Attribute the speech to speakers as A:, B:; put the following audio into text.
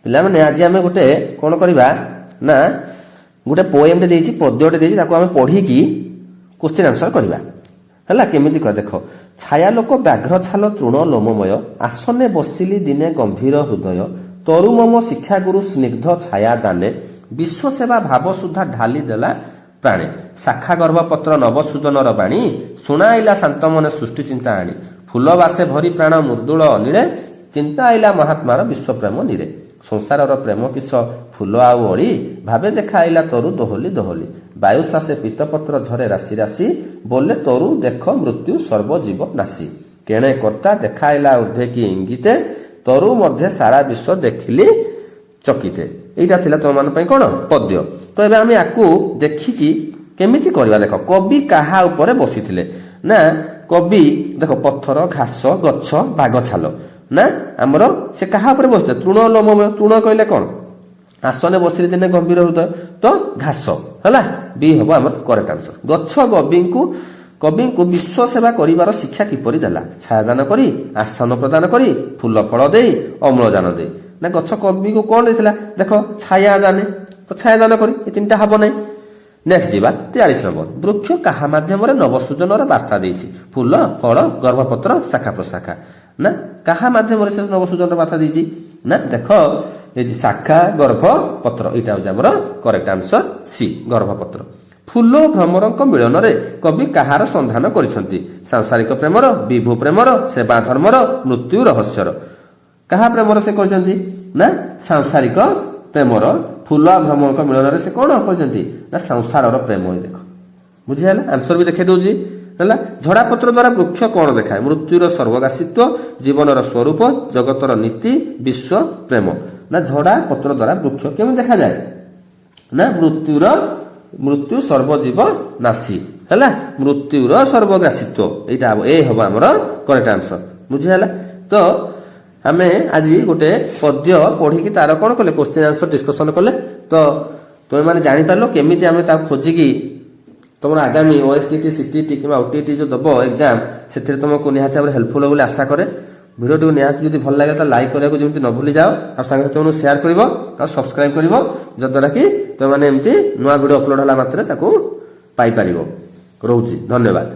A: ପିଲାମାନେ ଆଜି ଆମେ ଗୋଟେ କଣ କରିବା ନା ଗୋଟେ ପୋଏମଟେ ଦେଇଛି ପଦ୍ୟଟେ ଦେଇଛି ତାକୁ ଆମେ ପଢିକି କ୍ୱେଶ୍ଚିନ୍ ଆନ୍ସର କରିବା ହେଲା। କେମିତି କର ଦେଖ। ଛାୟାଲୋକ ବ୍ୟାଘ୍ର ଛାଲ ତୃଣ ଲୋମମୟ ଆସନେ ବସିଲି ଦିନେ ଗମ୍ଭୀର ହୃଦୟ ତରୁ ମମ ଶିକ୍ଷାଗୁରୁ ସ୍ନିଗ୍ଧ ଛାୟା ଦାନେ ବିଶ୍ୱସେବା ଭାବ ସୁଦ୍ଧା ଢାଲି ଦେଲା ପ୍ରାଣେ ଶାଖା ଗର୍ଭପତ୍ର ନବସୃଜନର ବାଣୀ ଶୁଣାଇଲା ଶାନ୍ତମନେ ସୃଷ୍ଟି ଚିନ୍ତା ଆଣି ଫୁଲ ବାସେ ଭରି ପ୍ରାଣ ମୃଦୁଳ ଅନିଳେ ଚିନ୍ତା ଆଇଲା ମହାତ୍ମାର ବିଶ୍ୱପ୍ରେମ ନିରେ ସଂସାରର ପ୍ରେମ କିସ ଫୁଲ ଆଉ ଅଳି ଭାବେ ଦେଖାଇଲା ତରୁ ଦୋହଲି ଦୋହଲି ବାୟୁ ଶ୍ୱାସେ ପିତପତ୍ର ଝରେ ରାଶି ରାଶି ବୋଲେ ତରୁ ଦେଖ ମୃତ୍ୟୁ ସର୍ବଜୀବ ନାଶି କେଣେ କର୍ତ୍ତା ଦେଖାଇଲା ଊର୍ଦ୍ଧ୍ୱେ କି ଇଙ୍ଗିତେ ତରୁ ମଧ୍ୟ ସାରା ବିଶ୍ୱ ଦେଖିଲି ଚକିତେ। এইটা ଥିଲା ତମମାନଙ୍କ ପାଇଁ କଣ ପଦ୍ୟ। ତ ଏବେ ଆମେ ୟାକୁ ଦେଖିକି କେମିତି କରିବା ଦେଖ। କବି କାହା ଉପରେ ବସିଥିଲେ ନା କବି ଦେଖ ପଥର ଘାସ ଗଛ ବାଘଛାଲ ନା ଆମର ସେ କାହା ଉପରେ ବସିଥିଲେ ତୃଣ ଲୋମମୟ ତୃଣ କହିଲେ କଣ ଆସନେ ବସିଲେ ଦିନେ ଗମ୍ଭୀର ହୃଦୟ ତ ଘାସ ହେଲା ବି ହବ ଆମର କରେକ୍ଟ ଆନ୍ସର। ଗଛ କବିଙ୍କୁ ବିଶ୍ୱ ସେବା କରିବାର ଶିକ୍ଷା କିପରି ଦେଲା ଛାୟାଦାନ କରି ଆସନ ପ୍ରଦାନ କରି ଫୁଲ ଫଳ ଦେଇ ଅମ୍ଳଜାନ ଦେଇ ନା ଗଛ କବିକୁ କଣ ଦେଇଥିଲା ଦେଖ ଛାୟାଦାନ ତ ଛାୟାଦାନ କରି ଏ ତିନିଟା ହବ ନାହିଁ। ନେକ୍ସଟ ଯିବା 43 ନମ୍ବର। ବୃକ୍ଷ କାହା ମାଧ୍ୟମରେ ନବସୃଜନର ବାର୍ତ୍ତା ଦେଇଛି ଫୁଲ ଫଳ ଗର୍ଭପତ୍ର ଶାଖା ପ୍ରଶାଖା ନା କାହା ମାଧ୍ୟମରେ ସେ ନବସୃଜନର ବାର୍ତ୍ତା ଦେଇଛି ନା ଦେଖ এই ଶାଖା ଗର୍ଭପତ୍ର ଏଇଟା ହଉଛି ଆମର କରେକ୍ଟ ଆନ୍ସର ସି ଗର୍ଭପତ୍ର। ଫୁଲ ଭ୍ରମରଙ୍କ ମିଳନରେ କବି କାହାର ସନ୍ଧାନ କରିଛନ୍ତି ସାଂସାରିକ ପ୍ରେମର ବିଭୁ ପ୍ରେମର ସେବା ଧର୍ମର ମୃତ୍ୟୁ ରହସ୍ୟର କାହା ପ୍ରେମର ସେ କରିଛନ୍ତି ନା ସାଂସାରିକ ପ୍ରେମର ଫୁଲ ଭ୍ରମରଙ୍କ ମିଳନରେ ସେ କଣ କରିଛନ୍ତି ନା ସଂସାରର ପ୍ରେମ ଦେଖ ବୁଝିହେଲା। ଆନ୍ସର ବି ଦେଖେଇ ଦଉଛି ହେଲା। ଝଡ଼ାପତ୍ର ଦ୍ୱାରା ବୃକ୍ଷ କଣ ଦେଖାଏ ମୃତ୍ୟୁର ସର୍ବଗାସିତ୍ୱ ଜୀବନର ସ୍ୱରୂପ ଜଗତର ନୀତି ବିଶ୍ୱ ପ୍ରେମ ନା ଝଡ଼ା ପତ୍ର ଦ୍ୱାରା ବୃକ୍ଷ କେମିତି ଦେଖାଯାଏ ନା ମୃତ୍ୟୁ ସର୍ବଜୀବ ନାଶୀ ହେଲା ମୃତ୍ୟୁର ସର୍ବଗ୍ରାସିତ୍ୱ ଏଇଟା ଏ ହବ ଆମର କରେକ୍ଟ ଆନ୍ସର ବୁଝିହେଲା। ତ ଆମେ ଆଜି ଗୋଟେ ପଦ୍ୟ ପଢିକି ତାର କଣ କଲେ କ୍ୱେଶ୍ଚିନ୍ ଆନ୍ସର ଡିସ୍କସନ କଲେ। ତ ତୁମେ ମାନେ ଜାଣିପାରିଲ କେମିତି ଆମେ ତାକୁ ଖୋଜିକି তোমার আগামী ওএসটিটি সিটিটি কিংবা ওটিটি যে দেব এক্সাম ସେଥିରେ ତୁମକୁ ନିହାତି ଭାବରେ ହେଲ୍ପଫୁଲ୍ ହେବ ବୋଲି ଆଶା କରେ। ଭିଡ଼ିଓଟିକୁ ନିହାତି ଯଦି ଭଲ ଲାଗେ ତାହେଲେ ଲାଇକ୍ କରିବାକୁ ଯେମିତି ନ ଭୁଲି ଯାଅ ଆଉ ସାଙ୍ଗସାଥିମାନଙ୍କୁ ସେୟାର କରିବ ଆଉ ସବସ୍କ୍ରାଇବ୍ କରିବ ଯଦ୍ୱାରା କି ତୁମେମାନେ ଏମିତି ନୂଆ ଭିଡ଼ିଓ ଅପଲୋଡ଼ ହେଲା ମାତ୍ରେ ତାକୁ ପାଇପାରିବ। ରହୁଛି ଧନ୍ୟବାଦ।